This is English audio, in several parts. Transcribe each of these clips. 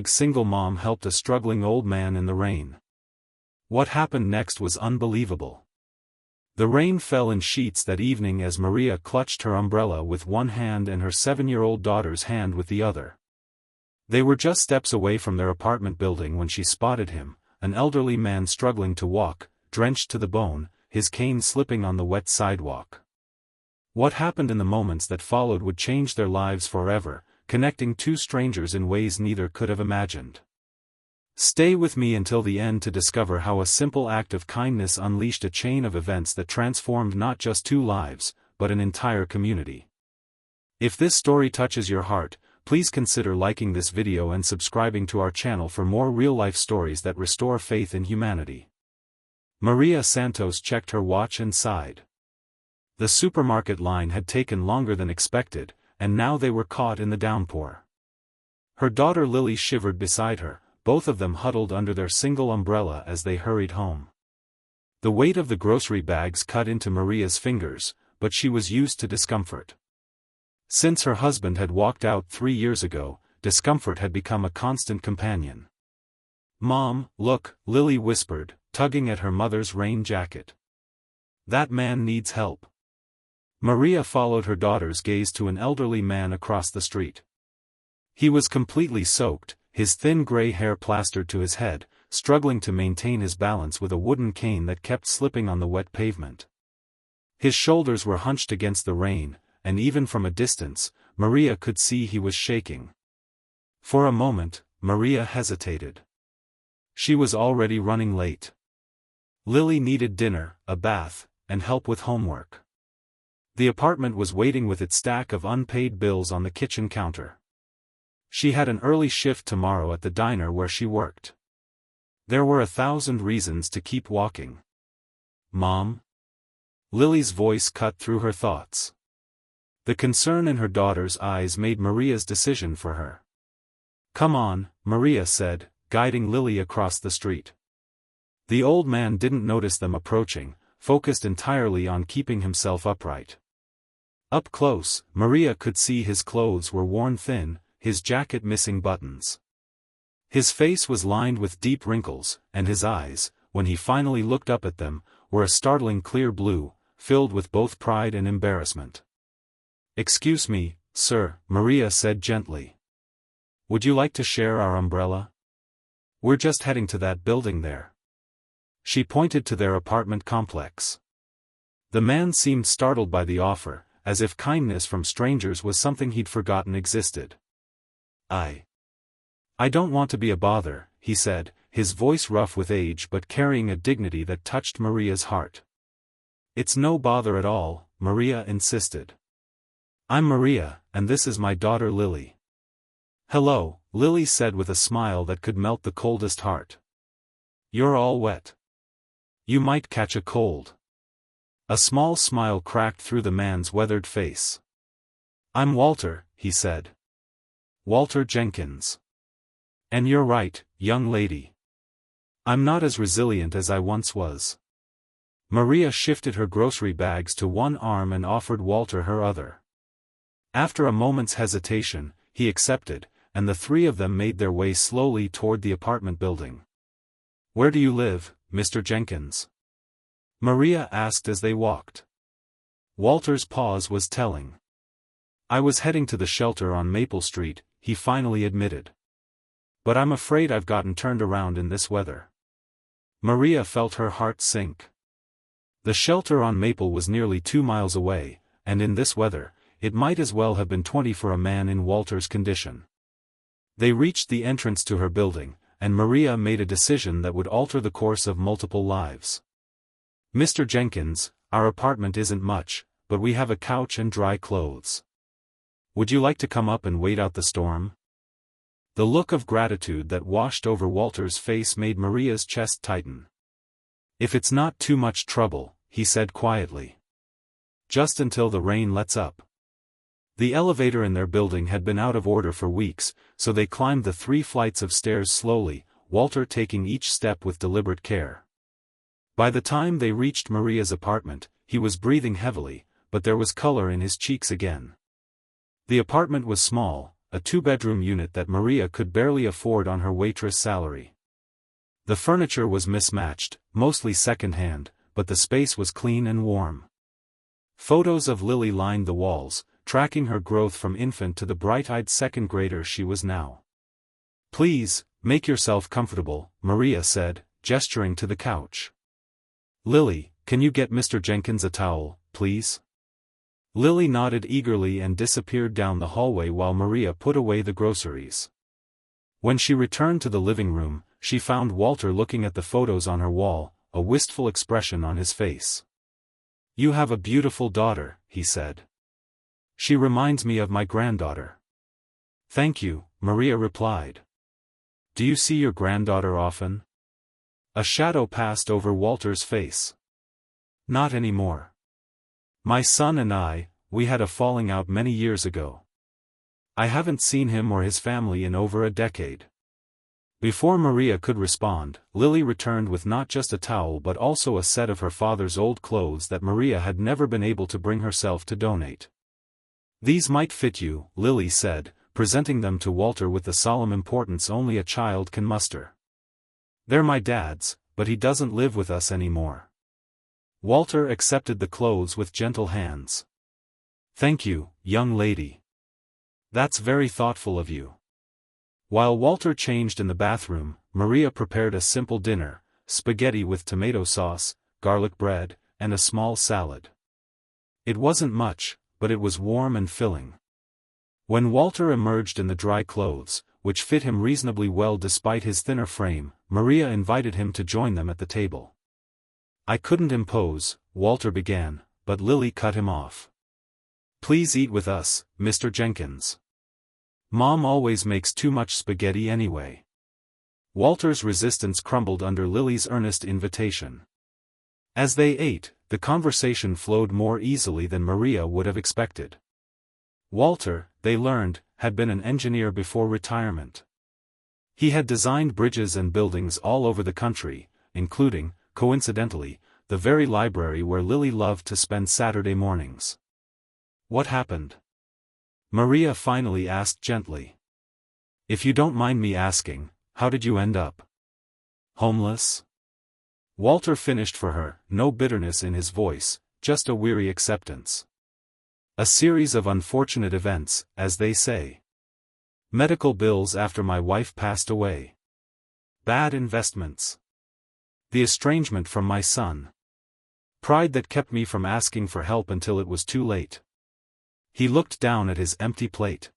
Single mom helped a struggling old man in the rain. What happened next was unbelievable. The rain fell in sheets that evening as Maria clutched her umbrella with one hand and her 7-year-old daughter's hand with the other. They were just steps away from their apartment building when she spotted him, an elderly man struggling to walk, drenched to the bone, his cane slipping on the wet sidewalk. What happened in the moments that followed would change their lives forever, connecting two strangers in ways neither could have imagined. Stay with me until the end to discover how a simple act of kindness unleashed a chain of events that transformed not just two lives, but an entire community. If this story touches your heart, please consider liking this video and subscribing to our channel for more real-life stories that restore faith in humanity. Maria Santos checked her watch and sighed. The supermarket line had taken longer than expected, and now they were caught in the downpour. Her daughter Lily shivered beside her, both of them huddled under their single umbrella as they hurried home. The weight of the grocery bags cut into Maria's fingers, but she was used to discomfort. Since her husband had walked out 3 years ago, discomfort had become a constant companion. "Mom, look," Lily whispered, tugging at her mother's rain jacket. "That man needs help." Maria followed her daughter's gaze to an elderly man across the street. He was completely soaked, his thin gray hair plastered to his head, struggling to maintain his balance with a wooden cane that kept slipping on the wet pavement. His shoulders were hunched against the rain, and even from a distance, Maria could see he was shaking. For a moment, Maria hesitated. She was already running late. Lily needed dinner, a bath, and help with homework. The apartment was waiting with its stack of unpaid bills on the kitchen counter. She had an early shift tomorrow at the diner where she worked. There were 1,000 reasons to keep walking. "Mom?" Lily's voice cut through her thoughts. The concern in her daughter's eyes made Maria's decision for her. "Come on," Maria said, guiding Lily across the street. The old man didn't notice them approaching, focused entirely on keeping himself upright. Up close, Maria could see his clothes were worn thin, his jacket missing buttons. His face was lined with deep wrinkles, and his eyes, when he finally looked up at them, were a startling clear blue, filled with both pride and embarrassment. "Excuse me, sir," Maria said gently. "Would you like to share our umbrella? We're just heading to that building there." She pointed to their apartment complex. The man seemed startled by the offer, as if kindness from strangers was something he'd forgotten existed. I don't want to be a bother," he said, his voice rough with age but carrying a dignity that touched Maria's heart. "It's no bother at all," Maria insisted. "I'm Maria, and this is my daughter Lily." "Hello," Lily said with a smile that could melt the coldest heart. "You're all wet. You might catch a cold." A small smile cracked through the man's weathered face. "I'm Walter," he said. "Walter Jenkins. And you're right, young lady. I'm not as resilient as I once was." Maria shifted her grocery bags to one arm and offered Walter her other. After a moment's hesitation, he accepted, and the three of them made their way slowly toward the apartment building. "Where do you live, Mr. Jenkins?" Maria asked as they walked. Walter's pause was telling. "I was heading to the shelter on Maple Street," he finally admitted. "But I'm afraid I've gotten turned around in this weather." Maria felt her heart sink. The shelter on Maple was nearly 2 miles away, and in this weather, it might as well have been 20 for a man in Walter's condition. They reached the entrance to her building, and Maria made a decision that would alter the course of multiple lives. "Mr. Jenkins, our apartment isn't much, but we have a couch and dry clothes. Would you like to come up and wait out the storm?" The look of gratitude that washed over Walter's face made Maria's chest tighten. "If it's not too much trouble," he said quietly. "Just until the rain lets up." The elevator in their building had been out of order for weeks, so they climbed the 3 flights of stairs slowly, Walter taking each step with deliberate care. By the time they reached Maria's apartment, he was breathing heavily, but there was color in his cheeks again. The apartment was small, a two-bedroom unit that Maria could barely afford on her waitress salary. The furniture was mismatched, mostly second-hand, but the space was clean and warm. Photos of Lily lined the walls, tracking her growth from infant to the bright-eyed second grader she was now. "Please, make yourself comfortable," Maria said, gesturing to the couch. "Lily, can you get Mr. Jenkins a towel, please?" Lily nodded eagerly and disappeared down the hallway while Maria put away the groceries. When she returned to the living room, she found Walter looking at the photos on her wall, a wistful expression on his face. "You have a beautiful daughter," he said. "She reminds me of my granddaughter." "Thank you," Maria replied. "Do you see your granddaughter often?" A shadow passed over Walter's face. "Not anymore. My son and we had a falling out many years ago. I haven't seen him or his family in over a decade." Before Maria could respond, Lily returned with not just a towel but also a set of her father's old clothes that Maria had never been able to bring herself to donate. "These might fit you," Lily said, presenting them to Walter with the solemn importance only a child can muster. "They're my dad's, but he doesn't live with us anymore." Walter accepted the clothes with gentle hands. "Thank you, young lady. That's very thoughtful of you." While Walter changed in the bathroom, Maria prepared a simple dinner: spaghetti with tomato sauce, garlic bread, and a small salad. It wasn't much, but it was warm and filling. When Walter emerged in the dry clothes, which fit him reasonably well despite his thinner frame, Maria invited him to join them at the table. "I couldn't impose," Walter began, but Lily cut him off. "Please eat with us, Mr. Jenkins. Mom always makes too much spaghetti anyway." Walter's resistance crumbled under Lily's earnest invitation. As they ate, the conversation flowed more easily than Maria would have expected. Walter, they learned, had been an engineer before retirement. He had designed bridges and buildings all over the country, including, coincidentally, the very library where Lily loved to spend Saturday mornings. "What happened?" Maria finally asked gently. "If you don't mind me asking, how did you end up homeless?" Walter finished for her, no bitterness in his voice, just a weary acceptance. "A series of unfortunate events, as they say. Medical bills after my wife passed away. Bad investments. The estrangement from my son. Pride that kept me from asking for help until it was too late." He looked down at his empty plate.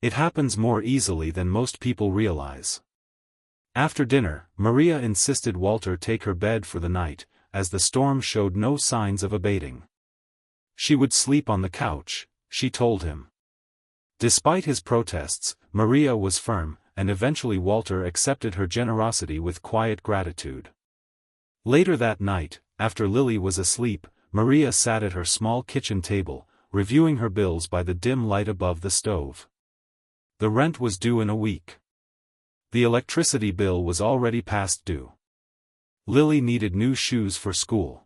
"It happens more easily than most people realize." After dinner, Maria insisted Walter take her bed for the night, as the storm showed no signs of abating. She would sleep on the couch, she told him. Despite his protests, Maria was firm, and eventually Walter accepted her generosity with quiet gratitude. Later that night, after Lily was asleep, Maria sat at her small kitchen table, reviewing her bills by the dim light above the stove. The rent was due in a week. The electricity bill was already past due. Lily needed new shoes for school.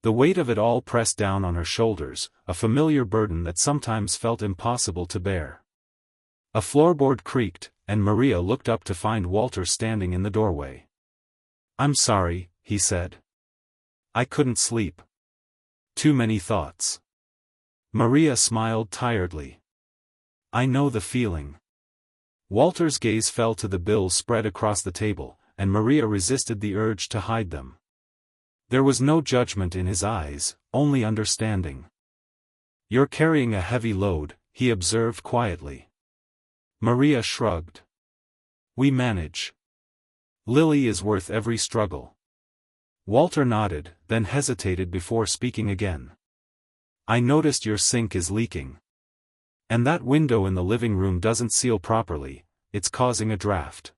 The weight of it all pressed down on her shoulders, a familiar burden that sometimes felt impossible to bear. A floorboard creaked, and Maria looked up to find Walter standing in the doorway. "I'm sorry," he said. "I couldn't sleep. Too many thoughts." Maria smiled tiredly. "I know the feeling." Walter's gaze fell to the bills spread across the table, and Maria resisted the urge to hide them. There was no judgment in his eyes, only understanding. "You're carrying a heavy load," he observed quietly. Maria shrugged. "We manage. Lily is worth every struggle." Walter nodded, then hesitated before speaking again. "I noticed your sink is leaking. And that window in the living room doesn't seal properly, it's causing a draft.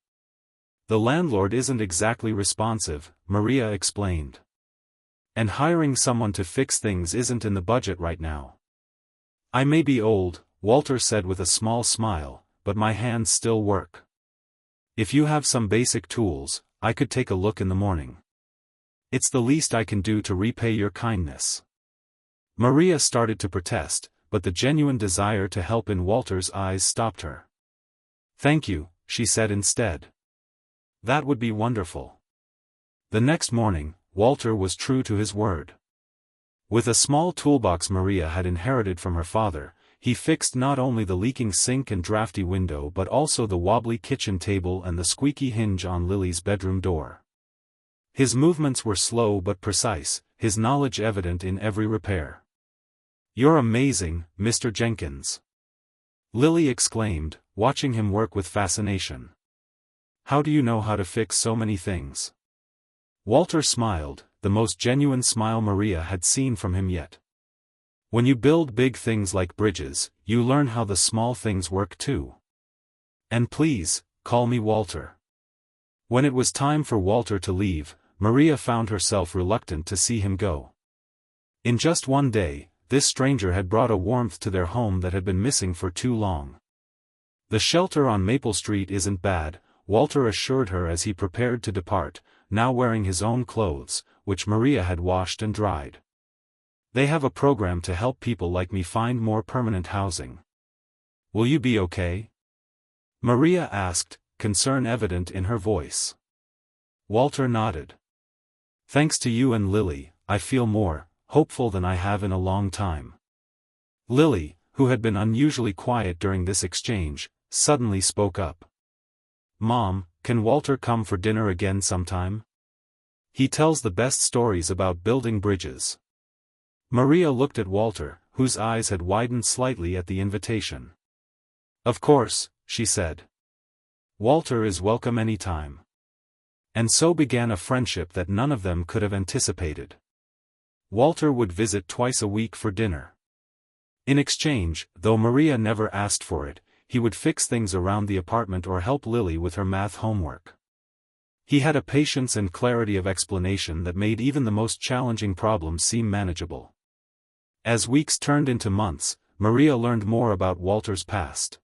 The landlord isn't exactly responsive," Maria explained. "And hiring someone to fix things isn't in the budget right now." "I may be old," Walter said with a small smile, "but my hands still work. If you have some basic tools, I could take a look in the morning. It's the least I can do to repay your kindness." Maria started to protest, but the genuine desire to help in Walter's eyes stopped her. "Thank you," she said instead. "That would be wonderful." The next morning, Walter was true to his word. With a small toolbox Maria had inherited from her father, he fixed not only the leaking sink and drafty window but also the wobbly kitchen table and the squeaky hinge on Lily's bedroom door. His movements were slow but precise, his knowledge evident in every repair. "You're amazing, Mr. Jenkins," Lily exclaimed, watching him work with fascination. "How do you know how to fix so many things?" Walter smiled, the most genuine smile Maria had seen from him yet. "When you build big things like bridges, you learn how the small things work too. And please, call me Walter." When it was time for Walter to leave, Maria found herself reluctant to see him go. In just one day, this stranger had brought a warmth to their home that had been missing for too long. "The shelter on Maple Street isn't bad," Walter assured her as he prepared to depart, now wearing his own clothes, which Maria had washed and dried. "They have a program to help people like me find more permanent housing. Will you be okay?" Maria asked, concern evident in her voice. Walter nodded. "Thanks to you and Lily, I feel more hopeful than I have in a long time." Lily, who had been unusually quiet during this exchange, suddenly spoke up. "Mom, can Walter come for dinner again sometime? He tells the best stories about building bridges." Maria looked at Walter, whose eyes had widened slightly at the invitation. "Of course," she said. "Walter is welcome anytime." And so began a friendship that none of them could have anticipated. Walter would visit twice a week for dinner. In exchange, though Maria never asked for it, he would fix things around the apartment or help Lily with her math homework. He had a patience and clarity of explanation that made even the most challenging problems seem manageable. As weeks turned into months, Maria learned more about Walter's past.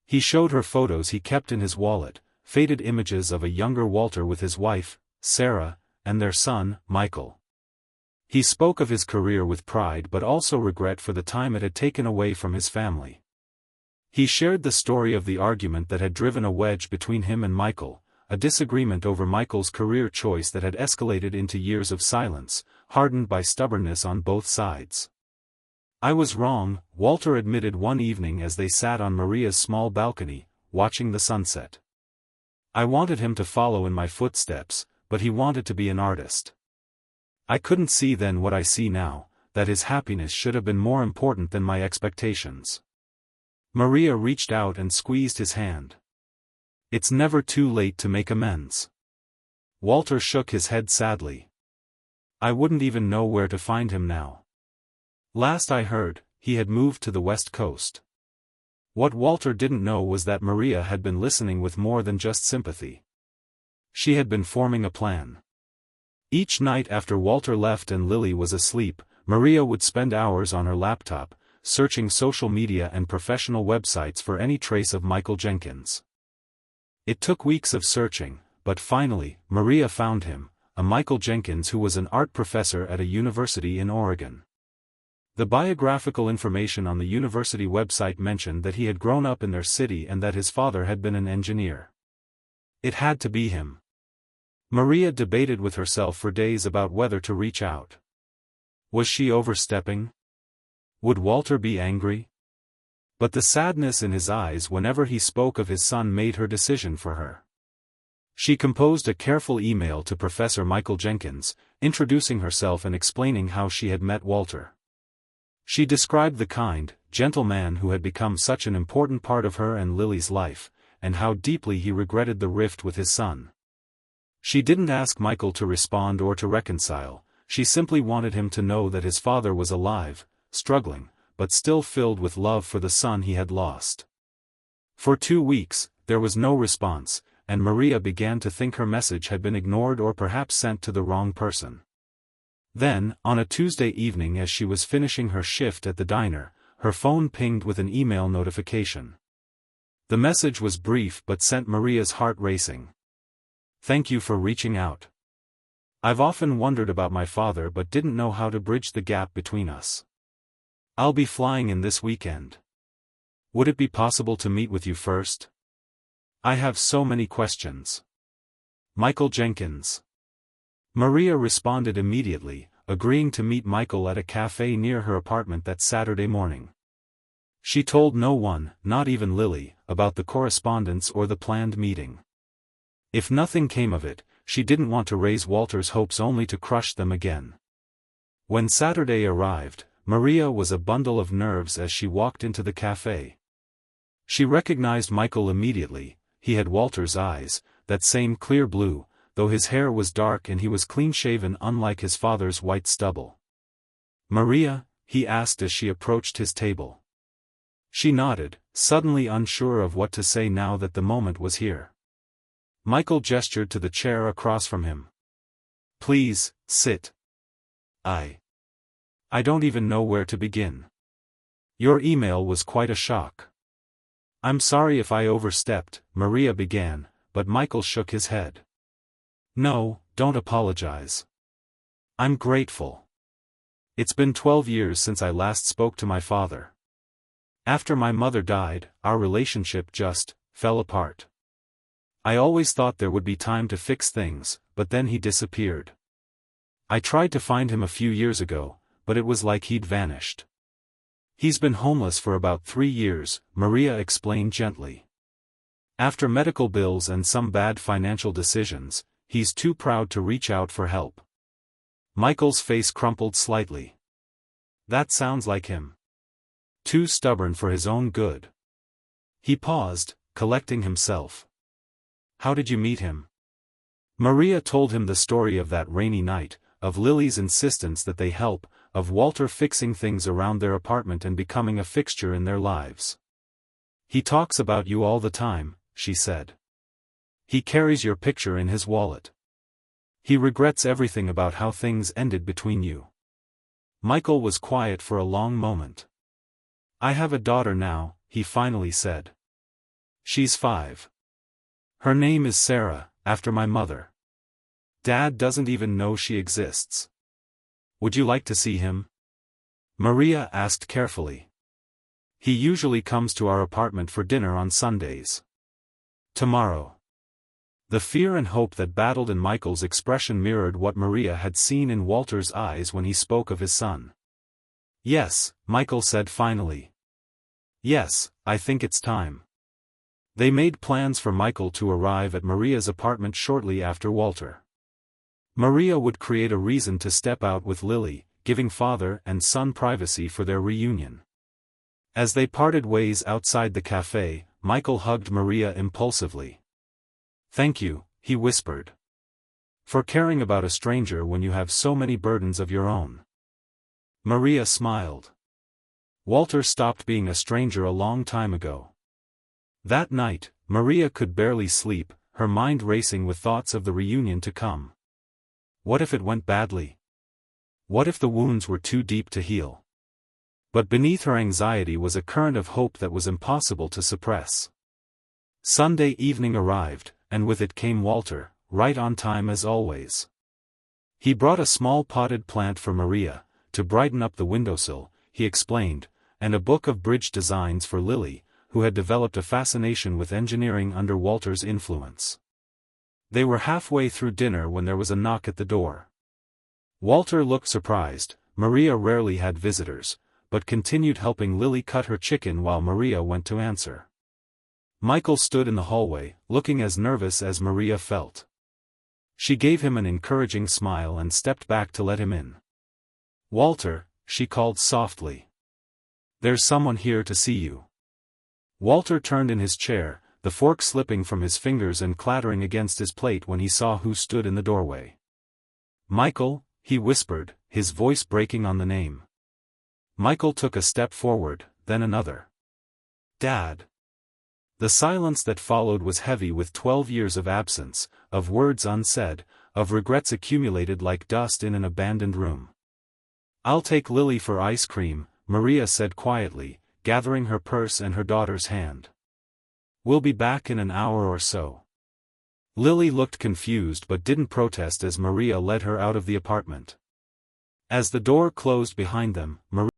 He showed her photos he kept in his wallet, faded images of a younger Walter with his wife, Sarah, and their son, Michael. He spoke of his career with pride but also regret for the time it had taken away from his family. He shared the story of the argument that had driven a wedge between him and Michael, a disagreement over Michael's career choice that had escalated into years of silence, hardened by stubbornness on both sides. "I was wrong," Walter admitted one evening as they sat on Maria's small balcony, watching the sunset. "I wanted him to follow in my footsteps, but he wanted to be an artist. I couldn't see then what I see now, that his happiness should have been more important than my expectations." Maria reached out and squeezed his hand. "It's never too late to make amends." Walter shook his head sadly. "I wouldn't even know where to find him now. Last I heard, he had moved to the West Coast." What Walter didn't know was that Maria had been listening with more than just sympathy. She had been forming a plan. Each night after Walter left and Lily was asleep, Maria would spend hours on her laptop, searching social media and professional websites for any trace of Michael Jenkins. It took weeks of searching, but finally, Maria found him, a Michael Jenkins who was an art professor at a university in Oregon. The biographical information on the university website mentioned that he had grown up in their city and that his father had been an engineer. It had to be him. Maria debated with herself for days about whether to reach out. Was she overstepping? Would Walter be angry? But the sadness in his eyes whenever he spoke of his son made her decision for her. She composed a careful email to Professor Michael Jenkins, introducing herself and explaining how she had met Walter. She described the kind, gentle man who had become such an important part of her and Lily's life, and how deeply he regretted the rift with his son. She didn't ask Michael to respond or to reconcile, she simply wanted him to know that his father was alive, struggling, but still filled with love for the son he had lost. For 2 weeks, there was no response, and Maria began to think her message had been ignored or perhaps sent to the wrong person. Then, on a Tuesday evening as she was finishing her shift at the diner, her phone pinged with an email notification. The message was brief but sent Maria's heart racing. "Thank you for reaching out. I've often wondered about my father but didn't know how to bridge the gap between us. I'll be flying in this weekend. Would it be possible to meet with you first? I have so many questions. Michael Jenkins. Maria responded immediately, agreeing to meet Michael at a cafe near her apartment that Saturday morning. She told no one, not even Lily, about the correspondence or the planned meeting. If nothing came of it, she didn't want to raise Walter's hopes only to crush them again. When Saturday arrived, Maria was a bundle of nerves as she walked into the cafe. She recognized Michael immediately. He had Walter's eyes, that same clear blue, though his hair was dark and he was clean-shaven unlike his father's white stubble. "Maria?" he asked as she approached his table. She nodded, suddenly unsure of what to say now that the moment was here. Michael gestured to the chair across from him. "Please, sit. I don't even know where to begin. Your email was quite a shock." "I'm sorry if I overstepped," Maria began, but Michael shook his head. "No, don't apologize. I'm grateful. It's been 12 years since I last spoke to my father. After my mother died, our relationship just fell apart. I always thought there would be time to fix things, but then he disappeared. I tried to find him a few years ago, but it was like he'd vanished. He's been homeless for about 3 years, Maria explained gently. After medical bills and some bad financial decisions, he's too proud to reach out for help." Michael's face crumpled slightly. That sounds like him. Too stubborn for his own good. He paused, collecting himself. "How did you meet him?" Maria told him the story of that rainy night, of Lily's insistence that they help, of Walter fixing things around their apartment and becoming a fixture in their lives. "He talks about you all the time," she said. "He carries your picture in his wallet. He regrets everything about how things ended between you." Michael was quiet for a long moment. "I have a daughter now," he finally said. "She's 5. Her name is Sarah, after my mother. Dad doesn't even know she exists. Would you like to see him?" Maria asked carefully. "He usually comes to our apartment for dinner on Sundays." "Tomorrow." The fear and hope that battled in Michael's expression mirrored what Maria had seen in Walter's eyes when he spoke of his son. "Yes," Michael said finally. "Yes, I think it's time." They made plans for Michael to arrive at Maria's apartment shortly after Walter. Maria would create a reason to step out with Lily, giving father and son privacy for their reunion. As they parted ways outside the cafe, Michael hugged Maria impulsively. "Thank you," he whispered. "For caring about a stranger when you have so many burdens of your own." Maria smiled. Walter stopped being a stranger a long time ago. That night, Maria could barely sleep, her mind racing with thoughts of the reunion to come. What if it went badly? What if the wounds were too deep to heal? But beneath her anxiety was a current of hope that was impossible to suppress. Sunday evening arrived, and with it came Walter, right on time as always. He brought a small potted plant for Maria, to brighten up the windowsill, he explained, and a book of bridge designs for Lily, who had developed a fascination with engineering under Walter's influence. They were halfway through dinner when there was a knock at the door. Walter looked surprised. Maria rarely had visitors, but continued helping Lily cut her chicken while Maria went to answer. Michael stood in the hallway, looking as nervous as Maria felt. She gave him an encouraging smile and stepped back to let him in. "Walter," she called softly. "There's someone here to see you." Walter turned in his chair, the fork slipping from his fingers and clattering against his plate when he saw who stood in the doorway. "Michael," he whispered, his voice breaking on the name. Michael took a step forward, then another. "Dad." The silence that followed was heavy with 12 years of absence, of words unsaid, of regrets accumulated like dust in an abandoned room. "I'll take Lily for ice cream," Maria said quietly, gathering her purse and her daughter's hand. "We'll be back in an hour or so." Lily looked confused but didn't protest as Maria led her out of the apartment. As the door closed behind them, Maria